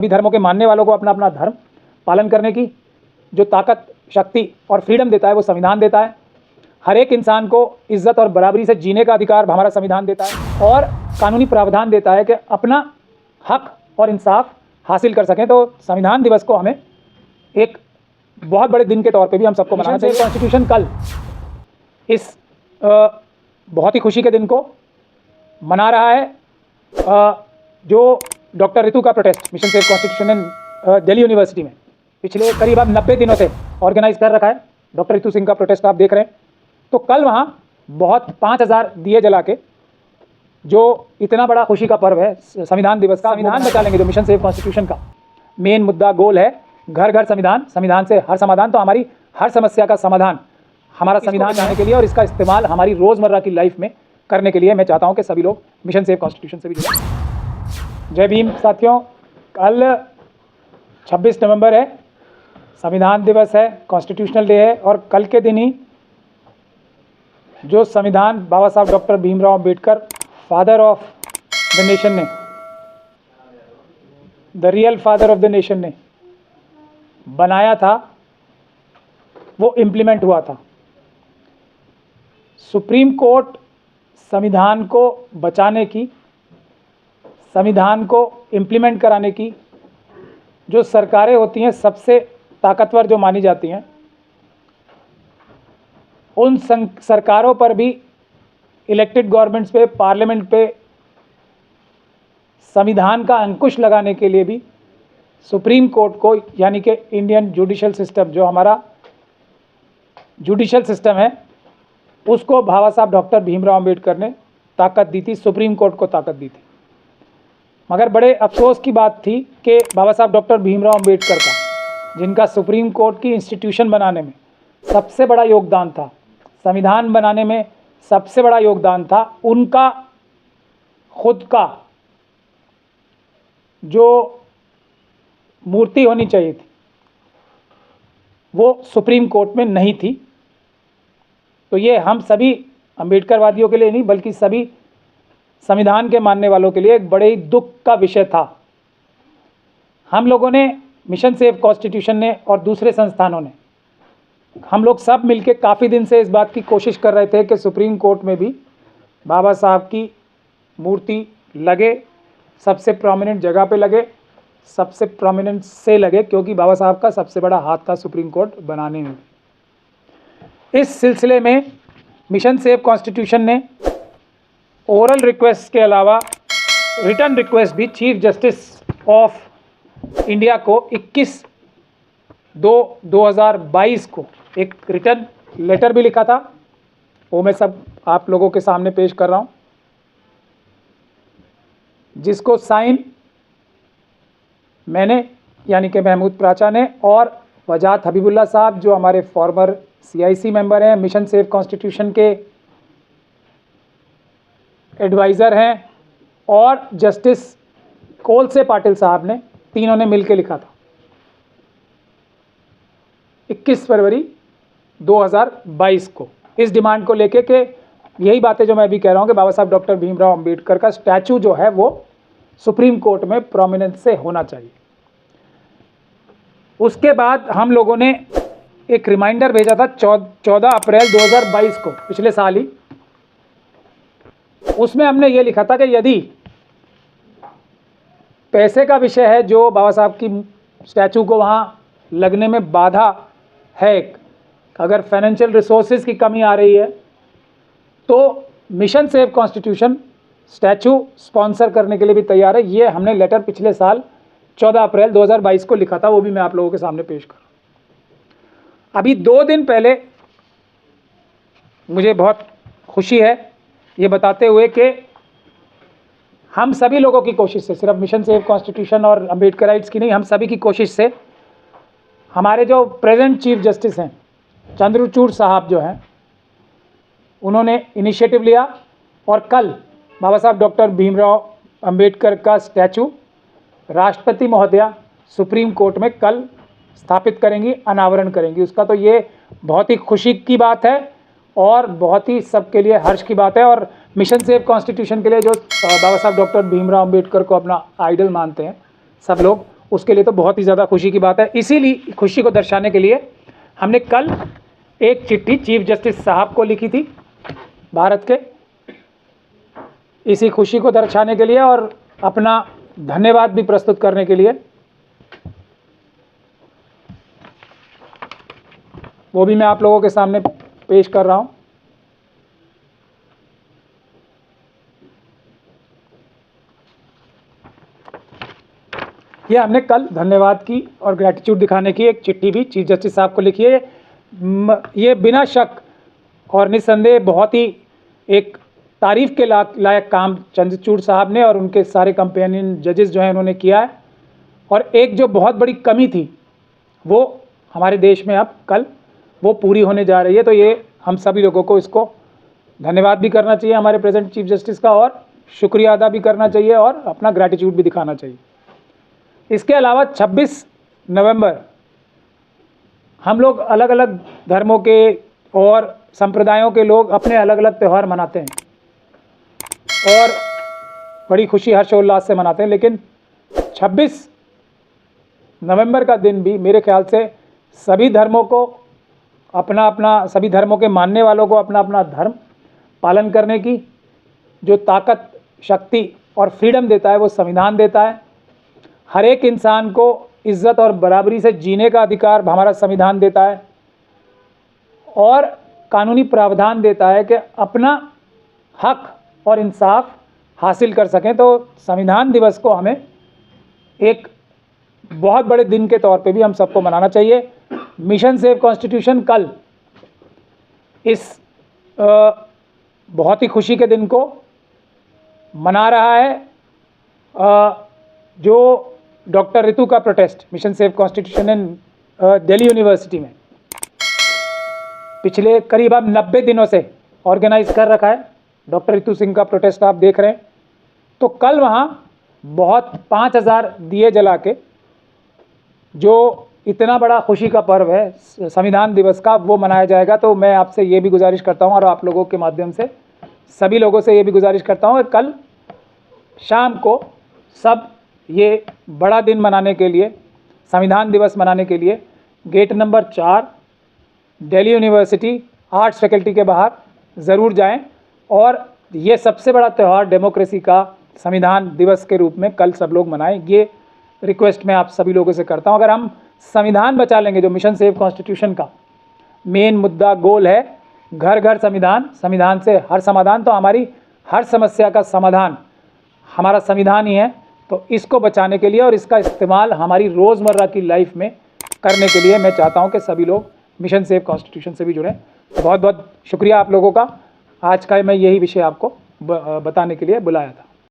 सभी धर्मों के मानने वालों को अपना अपना धर्म पालन करने की जो ताकत, शक्ति और फ्रीडम देता है वो संविधान देता है। हर एक इंसान को इज्जत और बराबरी से जीने का अधिकार हमारा संविधान देता है और कानूनी प्रावधान देता है कि अपना हक और इंसाफ हासिल कर सकें। तो संविधान दिवस को हमें एक बहुत बड़े दिन के तौर पे भी हम सबको मनाना चाहिए। कॉन्स्टिट्यूशन कल इस बहुत ही खुशी के दिन को मना रहा है। जो डॉक्टर रितु का protest mission save constitution in Delhi university में पिछले करीब 90 दिनों से ऑर्गेनाइज कर रखा है। डॉक्टर रितु सिंह का प्रोटेस्ट आप देख रहे हैं। तो कल वहाँ बहुत 5000 दिए जला के जो इतना बड़ा खुशी का पर्व है संविधान दिवस का, संविधान बचा लेंगे। जो मिशन सेव कॉन्स्टिट्यूशन का मेन मुद्दा गोल है घर घर संविधान, संविधान से हर समाधान। तो हमारी हर समस्या का समाधान हमारा संविधान जाने के लिए और इसका इस्तेमाल हमारी रोज़मर्रा की लाइफ में करने के लिए मैं चाहता हूँ कि सभी लोग मिशन सेव कॉन्स्टिट्यूशन से भी जुड़ें। जय भीम साथियों, कल 26 नवंबर है, संविधान दिवस है, कॉन्स्टिट्यूशनल डे है। और कल के दिन ही जो संविधान Baba Saheb doctor Bhimrao Ambedkar, father of the nation ने, the real father of the nation ने बनाया था, वो इम्प्लीमेंट हुआ था। सुप्रीम कोर्ट संविधान को बचाने की, संविधान को इम्प्लीमेंट कराने की जो सरकारें होती हैं, सबसे ताकतवर जो मानी जाती हैं, उन सरकारों पर भी, इलेक्टेड गवर्नमेंट्स पे, पार्लियामेंट पे संविधान का अंकुश लगाने के लिए भी सुप्रीम कोर्ट को, यानी कि इंडियन जुडिशल सिस्टम, जो हमारा जुडिशल सिस्टम है, उसको बाबा साहब डॉक्टर भीमराव अंबेडकर ने ताकत दी थी, सुप्रीम कोर्ट को ताकत दी थी। मगर बड़े अफसोस की बात थी कि बाबा साहब डॉक्टर भीमराव अंबेडकर का, जिनका सुप्रीम कोर्ट की इंस्टीट्यूशन बनाने में सबसे बड़ा योगदान था, संविधान बनाने में सबसे बड़ा योगदान था, उनका खुद का जो मूर्ति होनी चाहिए थी वो सुप्रीम कोर्ट में नहीं थी। तो ये हम सभी अंबेडकरवादियों के लिए नहीं बल्कि सभी संविधान के मानने वालों के लिए एक बड़े ही दुख का विषय था। हम लोगों ने, मिशन सेव कॉन्स्टिट्यूशन ने और दूसरे संस्थानों ने, हम लोग सब मिलके काफ़ी दिन से इस बात की कोशिश कर रहे थे कि सुप्रीम कोर्ट में भी बाबा साहब की मूर्ति लगे, सबसे प्रोमिनेंट जगह पे लगे, सबसे प्रोमिनेंट से लगे, क्योंकि बाबा साहब का सबसे बड़ा हाथ था सुप्रीम कोर्ट बनाने में। इस सिलसिले में मिशन सेव कॉन्स्टिट्यूशन ने ओरल रिक्वेस्ट के अलावा रिटर्न रिक्वेस्ट भी चीफ जस्टिस ऑफ इंडिया को 21/2/2022 को एक रिटर्न लेटर भी लिखा था। वो मैं सब आप लोगों के सामने पेश कर रहा हूँ, जिसको साइन मैंने, यानी कि महमूद प्राचा ने, और वजात हबीबुल्ला साहब जो हमारे फॉर्मर CIC मेंबर हैं, मिशन सेव कॉन्स्टिट्यूशन के एडवाइज़र हैं, और जस्टिस कोलसे पाटिल साहब ने, तीनों ने मिलकर लिखा था 21 फरवरी 2022 को, इस डिमांड को लेके कि यही बातें जो मैं अभी कह रहा हूँ कि बाबा साहब डॉक्टर भीमराव अंबेडकर का स्टैचू जो है वो सुप्रीम कोर्ट में प्रोमिनेंस से होना चाहिए। उसके बाद हम लोगों ने एक रिमाइंडर भेजा था 14 अप्रैल 2022 को, पिछले साल ही। उसमें हमने ये लिखा था कि यदि पैसे का विषय है, जो बाबा साहब की स्टैचू को वहाँ लगने में बाधा है, अगर फाइनेंशियल रिसोर्सेज की कमी आ रही है, तो mission save constitution statue sponsor करने के लिए भी तैयार है। ये हमने लेटर पिछले साल 14 अप्रैल 2022 को लिखा था, वो भी मैं आप लोगों के सामने पेश कर रहा हूँ। अभी 2 दिन पहले मुझे बहुत खुशी है ये बताते हुए कि हम सभी लोगों की कोशिश से, सिर्फ मिशन सेव कॉन्स्टिट्यूशन और अंबेडकराइट्स की नहीं, हम सभी की कोशिश से हमारे जो प्रेजेंट चीफ जस्टिस हैं चंद्रचूड़ साहब जो हैं, उन्होंने इनिशिएटिव लिया और कल बाबा साहब डॉक्टर भीमराव अंबेडकर का स्टैचू राष्ट्रपति महोदया सुप्रीम कोर्ट में कल स्थापित करेंगी, अनावरण करेंगी उसका। तो ये बहुत ही खुशी की बात है और बहुत ही सबके लिए हर्ष की बात है। और मिशन सेव कॉन्स्टिट्यूशन के लिए जो बाबा साहब डॉक्टर भीमराव अंबेडकर को अपना आइडल मानते हैं सब लोग, उसके लिए तो बहुत ही ज़्यादा खुशी की बात है। इसीलिए खुशी को दर्शाने के लिए हमने कल एक चिट्ठी चीफ जस्टिस साहब को लिखी थी भारत के, इसी खुशी को दर्शाने के लिए और अपना धन्यवाद भी प्रस्तुत करने के लिए। वो भी मैं आप लोगों के सामने पेश कर रहा हूं। ये हमने कल धन्यवाद की और ग्रैटिट्यूड दिखाने की एक चिट्ठी भी चीफ जस्टिस साहब को लिखी है। ये बिना शक और निस्संदेह बहुत ही एक तारीफ़ के लायक काम चंद्रचूड़ साहब ने और उनके सारे कंपेनियन जजेस जो हैं उन्होंने किया है। और एक जो बहुत बड़ी कमी थी वो हमारे देश में अब कल वो पूरी होने जा रही है। तो ये हम सभी लोगों को इसको धन्यवाद भी करना चाहिए हमारे प्रेजेंट चीफ जस्टिस का, और शुक्रिया अदा भी करना चाहिए और अपना ग्रैटिट्यूड भी दिखाना चाहिए। इसके अलावा 26 नवंबर हम लोग अलग अलग धर्मों के और संप्रदायों के लोग अपने अलग अलग त्यौहार मनाते हैं और बड़ी खुशी हर्षोल्लास से मनाते हैं, लेकिन 26 नवंबर का दिन भी मेरे ख्याल से सभी धर्मों को अपना अपना, सभी धर्मों के मानने वालों को अपना अपना धर्म पालन करने की जो ताकत, शक्ति और फ्रीडम देता है वो संविधान देता है। हर एक इंसान को इज्जत और बराबरी से जीने का अधिकार हमारा संविधान देता है और कानूनी प्रावधान देता है कि अपना हक और इंसाफ हासिल कर सकें। तो संविधान दिवस को हमें एक बहुत बड़े दिन के तौर पे भी हम सबको मनाना चाहिए। मिशन सेव कॉन्स्टिट्यूशन कल इस बहुत ही खुशी के दिन को मना रहा है। जो डॉक्टर रितु का protest mission save constitution in Delhi university में पिछले करीब अब 90 दिनों से ऑर्गेनाइज कर रखा है। डॉक्टर रितु सिंह का प्रोटेस्ट आप देख रहे हैं। तो कल वहाँ बहुत 5000 दिए जला के जो इतना बड़ा खुशी का पर्व है संविधान दिवस का वो मनाया जाएगा। तो मैं आपसे ये भी गुजारिश करता हूँ और आप लोगों के माध्यम से सभी लोगों से ये भी गुजारिश करता हूँ कि कल शाम को सब ये बड़ा दिन मनाने के लिए, संविधान दिवस मनाने के लिए gate number 4 Delhi university arts faculty के बाहर ज़रूर जाएं और ये सबसे बड़ा त्यौहार डेमोक्रेसी का संविधान दिवस के रूप में कल सब लोग मनाएं। ये रिक्वेस्ट मैं आप सभी लोगों से करता हूं। अगर हम संविधान बचा लेंगे, जो मिशन सेव कॉन्स्टिट्यूशन का मेन मुद्दा गोल है, घर घर संविधान, संविधान से हर समाधान, तो हमारी हर समस्या का समाधान हमारा संविधान ही है। तो इसको बचाने के लिए और इसका इस्तेमाल हमारी रोज़मर्रा की लाइफ में करने के लिए मैं चाहता हूं कि सभी लोग मिशन सेव कॉन्स्टिट्यूशन से भी जुड़ें। बहुत बहुत शुक्रिया आप लोगों का। आज का मैं यही विषय आपको बताने के लिए बुलाया था।